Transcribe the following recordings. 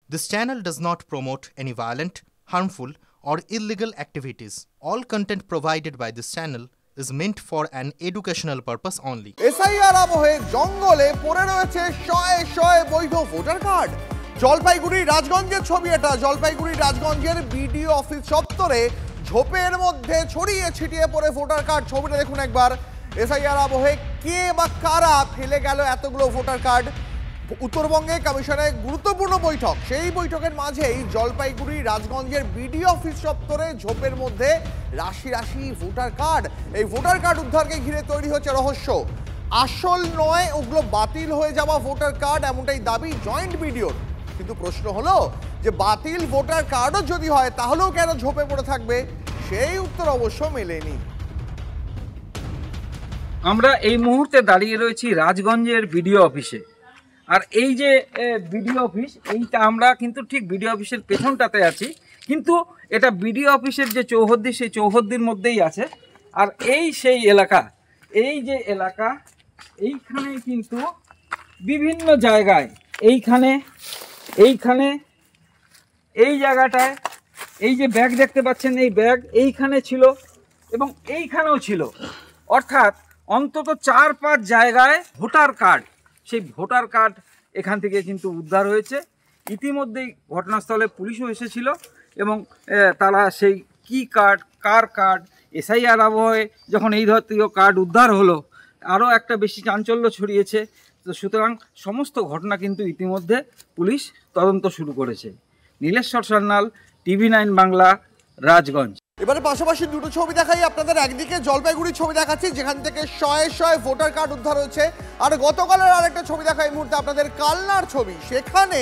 This channel does not promote any violent, harmful, or illegal activities. All content provided by this channel is meant for an educational purpose only. SIR আবহে জঙ্গলে পড়ে রয়েছে শয়ে শয়ে বৈধ voter card. Jalpaiguri রাজগঞ্জের ছবি এটা। জলপাইগুড়ি রাজগঞ্জের বিডিও অফিস চত্বরে ঝোপের মধ্যে ছড়িয়ে ছিটিয়ে পড়ে ভোটার কার্ড। ছবিটা দেখুন একবার। এসআইআর আবহে কে বা কারা ফেলে গেল এতগুলো ভোটার কার্ড। উত্তরবঙ্গে কমিশনের গুরুত্বপূর্ণ বৈঠক, সেই বৈঠকের মাঝেই জলপাইগুড়ি রাজগঞ্জের বিডিও অফিস চত্বরে ঝোপের মধ্যে রাশি রাশি ভোটার কার্ড। এই ভোটার কার্ড উদ্ধারকে ঘিরে তৈরি হচ্ছে রহস্য। আসল নয়, ওগুলো বাতিল হয়ে যাওয়া ভোটার কার্ড, এমনটাই দাবি জয়েন্ট বিডিওর। কিন্তু প্রশ্ন হলো যে বাতিল ভোটার কার্ডও যদি হয় তাহলেও কেন ঝোপে পড়ে থাকবে, সেই উত্তর অবশ্য মেলেনি। আমরা এই মুহূর্তে দাঁড়িয়ে রয়েছি রাজগঞ্জের বিডিও অফিসে। আর এই যে বিডিও অফিস, এইটা আমরা কিন্তু ঠিক বিডিও অফিসের পেছনটাতে আছি, কিন্তু এটা বিডিও অফিসের যে চৌহদ্দি, সেই চৌহদ্দির মধ্যেই আছে। আর এই সেই এলাকা, এই যে এলাকা, এইখানে কিন্তু বিভিন্ন জায়গায়, এইখানে এই জায়গাটায় এই যে ব্যাগ দেখতে পাচ্ছেন, এই ব্যাগ এইখানে ছিল এবং এইখানেও ছিল। অর্থাৎ অন্তত 4-5 জায়গায় ভোটার কার্ড, সেই ভোটার কার্ড এখান থেকে কিন্তু উদ্ধার হয়েছে। ইতিমধ্যেই ঘটনাস্থলে পুলিশও এসেছিল এবং তারা সেই কি কার্ড, কার কার্ড, এসআইআর আবহে যখন এই জাতীয় কার্ড উদ্ধার হলো, আরও একটা বেশি চাঞ্চল্য ছড়িয়েছে। তো সুতরাং সমস্ত ঘটনা কিন্তু ইতিমধ্যে পুলিশ তদন্ত শুরু করেছে। নীলেশ্বর সান্যাল, TV9 বাংলা, রাজগঞ্জ। এবারে পাশাপাশি দুটো ছবি দেখাই আপনাদের। একদিকে জলপাইগুড়ির ছবি দেখাচ্ছি, যেখান থেকে শয়ে শয়ে ভোটার কার্ড উদ্ধার হয়েছে। আর গতকালের আরেকটা ছবি দেখা এই মুহূর্তে আপনাদের, কালনার ছবি, সেখানে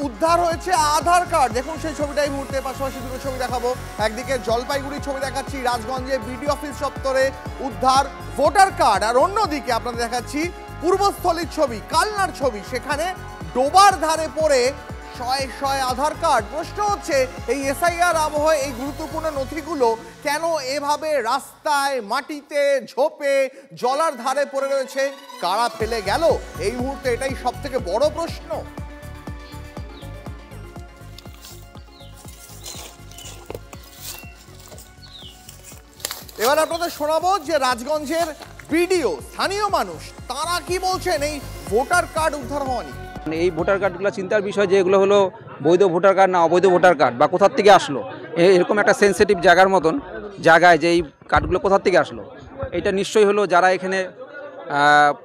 উদ্ধার হয়েছে আধার কার্ড। দেখুন সেই ছবিটা এই মুহূর্তে। পাশাপাশি দুটো ছবি দেখাবো। একদিকে জলপাইগুড়ির ছবি দেখাচ্ছি, রাজগঞ্জে বিডিও অফিস চত্বরে উদ্ধার ভোটার কার্ড। আর অন্যদিকে আপনাদের দেখাচ্ছি পূর্বস্থলীর ছবি, কালনার ছবি, সেখানে ডোবার ধারে পড়ে শয়ে শয়ে আধার কার্ড। প্রশ্ন হচ্ছে এই এসআইআর আবহে এই গুরুত্বপূর্ণ নথিগুলো কেন এভাবে রাস্তায়, মাটিতে, ঝোপে, জলার ধারে পড়ে রয়েছে? কারা ফেলে গেল এই মুহূর্তে, এটাই সব থেকে বড় প্রশ্ন। এবার আপনাদের শোনাবো যে রাজগঞ্জের বিডিও, স্থানীয় মানুষ, তারা কি বলছেন এই ভোটার কার্ড উদ্ধার হওয়া নিয়ে। এই ভোটার কার্ডগুলো চিন্তার বিষয় যে এগুলো হলো বৈধ ভোটার কার্ড না অবৈধ ভোটার কার্ড, বা কোথার থেকে আসলো, এরকম একটা সেন্সিটিভ জায়গার মতন জায়গায় যে এই কার্ডগুলো কোথার থেকে আসলো, এটা নিশ্চয়ই হলো যারা এখানে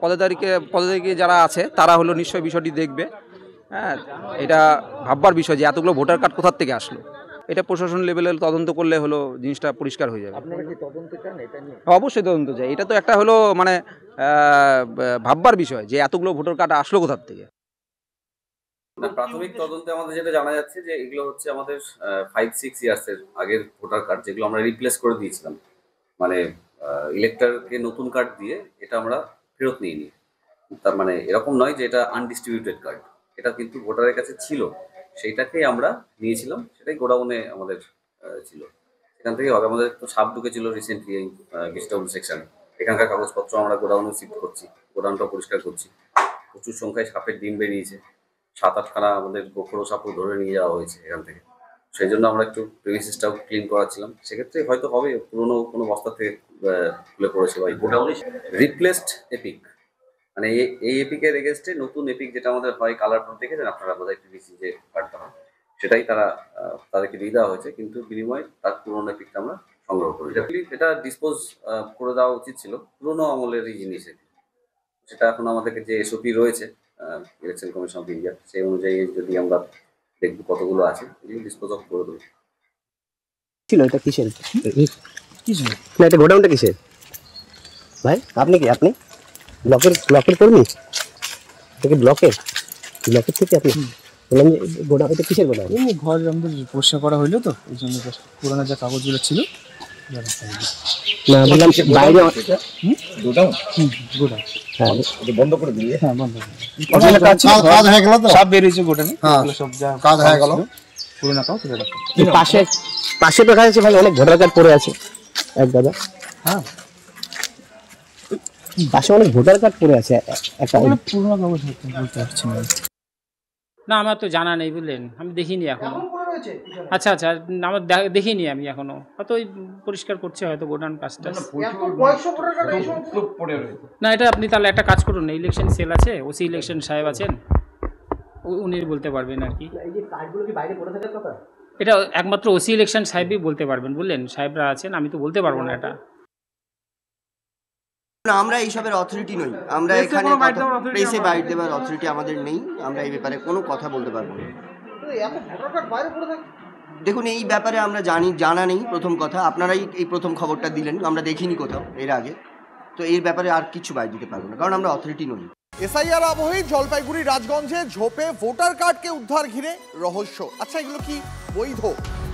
পদাধিকারী যারা আছে তারা হলো নিশ্চয়ই বিষয়টি দেখবে। হ্যাঁ, এটা ভাববার বিষয় যে এতগুলো ভোটার কার্ড কোথার থেকে আসলো। এটা প্রশাসন লেভেলে তদন্ত করলে হলো জিনিসটা পরিষ্কার হয়ে যাবে। আপনারা কি তদন্ত চান এটা নিয়ে? অবশ্যই তদন্ত চাই। এটা তো একটা হলো মানে ভাববার বিষয় যে এতগুলো ভোটার কার্ড আসলো কোথার থেকে। প্রাথমিক তদন্তে আমাদের যেটা জানা যাচ্ছে যে এগুলো হচ্ছে আমাদের 5-6 ইয়ার্সের আগের ভোটার কার্ড, যেগুলো আমরা রিপ্লেস করে দিয়েছিলাম। মানে ইলেক্টরকে নতুন কার্ড দিয়ে এটা আমরা ফেরত নিয়ে নিই। তার মানে এরকম নয় যে এটা আনডিস্ট্রিবিউটেড কার্ড, এটা কিন্তু ভোটারের কাছে ছিল, সেইটাকেই আমরা নিয়েছিলাম, সেটাই গোডাউনে আমাদের ছিল। সেখান থেকে হবে। আমাদের তো সাপ ঢুকেছিল রিসেন্টলি এই গেস্টহাউস সেকশন, এখানকার কাগজপত্র আমরা গোডাউনে শিফট করছি, গোডাউনটা পরিষ্কার করছি। প্রচুর সংখ্যায় সাপের ডিম বেরিয়েছে, 7-8খানা আমাদের গোখরো সাপও ধরে নিয়ে যাওয়া হয়েছে এখান থেকে। সেই জন্য আমরা একটু প্রিমিসিসটাও ক্লিন করাচ্ছিলাম। সেক্ষেত্রে হয়তো হবে পুরোনো কোনো বস্তা থেকে খুলে পড়েছে বা গোডাউনে রিপ্লেসড এপিক, মানে এই এপিকের এগেনস্টে নতুন এপিক যেটা আমাদের হয় কালার ফ্রন্ট দেখেছেন আপনারা বোধহয় PVC যে কার্ডটা হয়, সেটাই তাদেরকে দিয়ে দেওয়া হয়েছে, কিন্তু বিনিময়ে তার পুরোনো এপিকটা আমরা সংগ্রহ করি। এটা ডিসপোজ করে দেওয়া উচিত ছিল, পুরোনো আমলেরই জিনিস। সেটা এখন আমাদেরকে যে SOP রয়েছে ইলেকশন কমিশন অফ ইন্ডিয়া, সেই অনুযায়ী যদি আমরা দেখব কতগুলো আছে, ডিসপোজ অফ করে দেবো। ছিল এটা কিসের? কিছু না, এটা গোডাউনটা কিসের ভাই? আপনি ব্লকের কর্মী? এটা কি ব্লকের থেকে আপনি বললাম যে গোডাউন, এটা কিসের গোডাউন? এই ঘর আমাদের পরিষ্কার করা হইলো, তো এই জন্য পুরোনো যে কাগজগুলো ছিল না, বললাম বাইরে গোডাউন। হ্যাঁ, বন্ধ করে দিলে। হ্যাঁ, বন্ধ করে দিলে। কাজ হয়ে গেল তো, সব বেরিয়েছে গোডাউনে, সব যা কাজ হয়ে গেল, পুরোনো কাগজ। পাশে দেখা যাচ্ছে ভাই অনেক ভোটার কার্ড পড়ে আছে এক দাদা। হ্যাঁ, পাশে অনেক ভোটার কার্ড পড়ে আছে একটা, পুরোনো কাগজ বলতে পারছি না। না আমার তো জানা নেই বুঝলেন, আমি দেখিনি এখনো। আচ্ছা আচ্ছা, আমার দেখিনি আমি এখনো, হয়তো ওই পরিষ্কার করছে হয়তো গোডাউন কাজটা। না এটা আপনি তাহলে একটা কাজ করুন, ইলেকশন সেল আছে, ওসি ইলেকশন সাহেব আছেন, উনি বলতে পারবেন আর কি। এটা একমাত্র ওসি ইলেকশন সাহেবই বলতে পারবেন বুঝলেন, সাহেবরা আছেন, আমি তো বলতে পারবো না এটা। আমরা এইসবের অথরিটি নই, আমরা এখানে প্রেসে বাইট দেওয়ার অথরিটি আমাদের নেই, আমরা এই ব্যাপারে কোনো কথা বলতে পারবো না। দেখুন এই ব্যাপারে আমরা জানা নেই, প্রথম কথা আপনারাই এই প্রথম খবরটা দিলেন, আমরা দেখিনি কোথাও এর আগে, তো এর ব্যাপারে আর কিছু বাইট দিতে পারবো না কারণ আমরা অথরিটি নই। এসআইআর আবহে জলপাইগুড়ি রাজগঞ্জে ঝোপে ভোটার কার্ডকে উদ্ধার ঘিরে রহস্য। আচ্ছা এগুলো কি বৈধ?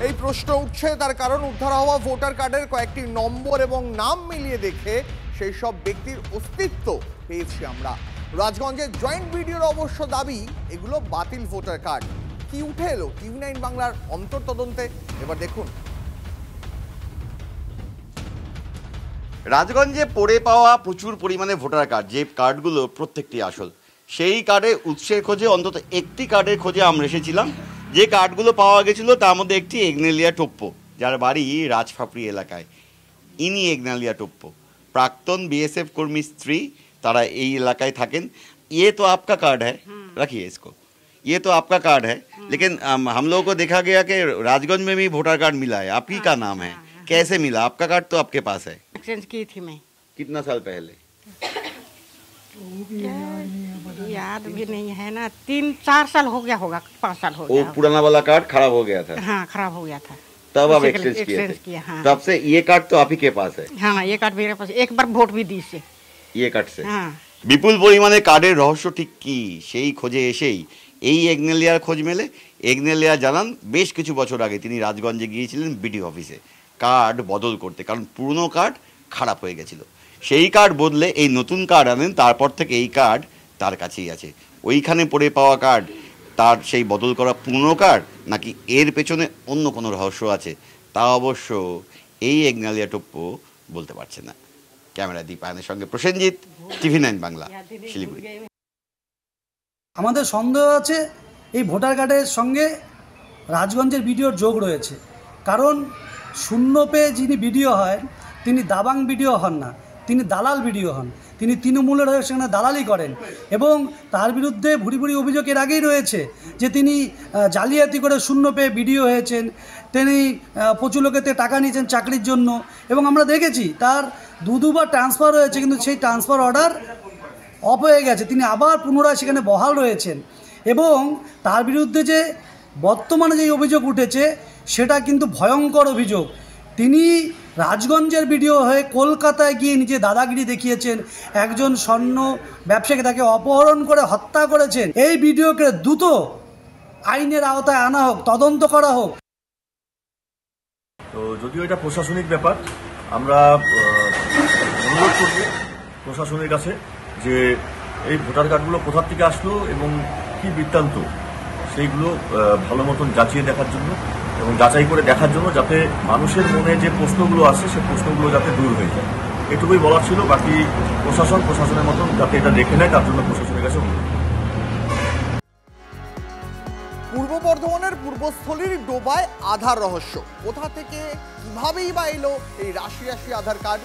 এই প্রশ্ন উঠছে, তার কারণ উদ্ধার হওয়া ভোটার কার্ডের কয়েকটি নম্বর এবং নাম মিলিয়ে দেখে সেই সব ব্যক্তির অস্তিত্ব পেয়েছি আমরা। রাজগঞ্জের জয়েন্ট ভিডিওর অবশ্য দাবি এগুলো বাতিল ভোটার কার্ড। কি উঠে এলো টিভি9 বাংলার অন্তর্তদন্তে, এবার দেখুন। রাজগঞ্জে পড়ে পাওয়া প্রচুর পরিমাণে ভোটার কার্ড, যে কার্ডগুলো প্রত্যেকটি আসল, সেই কার্ডের উৎসের খোঁজে অন্তত একটি কার্ডের খোঁজে আমরা এসেছিলাম। যে কার্ডগুলো পাওয়া গেছিলো তার মধ্যে একটি এগনেলিয়া টোপ্প, যার বাড়ি রাজফাপড়ি এলাকায়। ইনি এগনেলিয়া টোপ্প প্রাক্তন बीएसएफ কর্মী স্ত্রী, তারা এই এলাকায় থাকেন। ये तो आपका कार्ड है, रखिए इसको, ये तो आपका कार्ड है, लेकिन हम लोगों को देखा गया कि राजगंज में भी वोटर कार्ड मिला है। आपकी क्या नाम है, कैसे मिला? आपका कार्ड तो आपके पास है। एक्सचेंज की थी मैं। कितना साल पहले? याद भी नहीं है ना, 3-4 साल हो गया होगा, 5 साल हो गया। वो पुराना वाला कार्ड खराब हो गया था? हाँ खराब हो गया था, तब आप एक्सचेंज किए? हाँ। तब से ये कार्ड तो आप ही के पास है? हाँ ये कार्ड मेरे पास, एक बार ভোট भी दी से ये कार्ड से। हाँ। বিপুল পরিমাণে কার্ডের রহস্য ঠিক কি, সেই খোঁজে এসেই এই এগনেলিয়ার খোঁজ মেলে। এগনেলিয়া জানান বেশ কিছু বছর আগে তিনি রাজগঞ্জে গিয়েছিলেন বিডি অফিসে কার্ড বদল করতে, কারণ পুরনো কার্ড খারাপ হয়ে গেছিল। সেই কার্ড বদলে এই নতুন কার্ড আনেন, তারপর থেকে এই কার্ড তার কাছেই আছে। ওইখানে পড়ে পাওয়া কার্ড তার সেই বদল করা পুরনো কার্ড, নাকি এর পেছনে অন্য কোনো রহস্য আছে, তা অবশ্য এই এগনেলিয়া টোপ্প বলতে পারছে না। ক্যামেরা দীপায়নের সঙ্গে প্রসেনজিৎ, টিভি9 বাংলা, শিলিগুড়ি। আমাদের সন্দেহ আছে এই ভোটার কার্ডের সঙ্গে রাজগঞ্জের বিডিওর যোগ রয়েছে, কারণ শূন্য পেয়ে যিনি বিডিও হয় তিনি দাবাং বিডিও হন না, তিনি দালাল বিডিও হন। তিনি তৃণমূলের হয়ে সেখানে দালালি করেন এবং তার বিরুদ্ধে ভুরি ভুরি অভিযোগ এর আগেই রয়েছে যে তিনি জালিয়াতি করে শূন্য পেয়ে বিডিও হয়েছেন, তিনি প্রচুর লোকেতে টাকা নিয়েছেন চাকরির জন্য, এবং আমরা দেখেছি তার দুবার ট্রান্সফার হয়েছে, কিন্তু সেই ট্রান্সফার অর্ডার অফ হয়ে গেছে, তিনি আবার পুনরায় সেখানে বহাল রয়েছেন। এবং তার বিরুদ্ধে যে বর্তমানে যে অভিযোগ উঠেছে সেটা কিন্তু ভয়ঙ্কর অভিযোগ। তিনি রাজগঞ্জের বিডিও হয়ে কলকাতায় গিয়ে নিজে দাদাগিরি দেখিয়েছেন, একজন স্বর্ণ ব্যবসায়ীকে তাকে অপহরণ করে হত্যা করেছেন। এই বিডিওকে দ্রুত আইনের আওতায় আনা হোক, তদন্ত করা হোক। তো যদিও এটা প্রশাসনিক ব্যাপার, আমরা অনুরোধ করব প্রশাসনের কাছে যে এই ভোটার কার্ডগুলো কোথা থেকে আসলো এবং কি বৃত্তান্ত, সেইগুলো ভালো মতন যাচিয়ে দেখার জন্য এবং যাচাই করে দেখার জন্য, যাতে মানুষের মনে যে প্রশ্নগুলো আছে সেই প্রশ্নগুলো যাতে দূর হয়ে যায়, এটুকুই বলার ছিল। বাকি প্রশাসনের মতন যাতে এটা দেখে নেয় তার জন্য প্রশাসনের কাছে অনুরোধ। পূর্ব বর্ধমানের পূর্বস্থলীর ডোবায় আধার রহস্য, কোথা থেকে কিভাবেই বা এলো এই রাশি রাশি আধার কার্ড?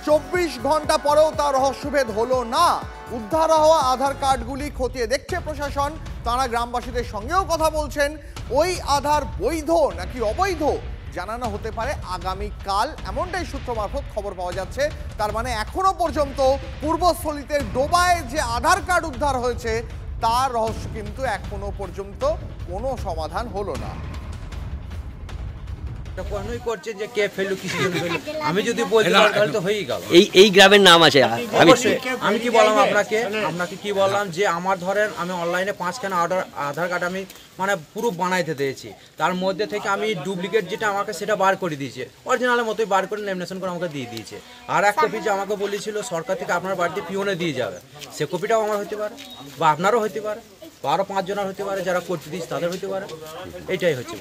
24 ঘন্টা পরেও তার রহস্যভেদ হলো না। উদ্ধার হওয়া আধার কার্ডগুলি খতিয়ে দেখছে প্রশাসন। তারা গ্রামবাসীদের সঙ্গেও কথা বলছেন। ওই আধার বৈধ নাকি অবৈধ জানানো হতে পারে আগামীকাল, এমনটাই সূত্র মারফত খবর পাওয়া যাচ্ছে। তার মানে এখনো পর্যন্ত পূর্বস্থলীতে ডোবায় যে আধার কার্ড উদ্ধার হয়েছে তার রহস্য কিন্তু এখনো পর্যন্ত কোনো সমাধান হলো না। করছে যে কে ফেললো, কিছু আমি যদি বলতে তাহলে তো হয়েই গেল। এই গ্রামের নাম আছে, আমি কি বললাম আপনাকে কি বললাম যে আমার ধরেন আমি অনলাইনে 5খানা আধার কার্ড আমি মানে পুরো বানাইতে দিয়েছি, তার মধ্যে থেকে আমি ডুপ্লিকেট যেটা আমাকে সেটা বার করে দিয়েছে, অরিজিনালের মতোই বার করে লেমিনেশন করে আমাকে দিয়ে দিয়েছে। আর এক কপি যে আমাকে বলেছিল সরকার থেকে আপনার বাড়িতে পিওনে দিয়ে যাবে, সে কপিটাও আমার হতে পারে বা আপনারও হতে পারে বা আরও 5 জনের হতে পারে, যারা করতে দিয়েছে তাদের হতে পারে। এইটাই হচ্ছে।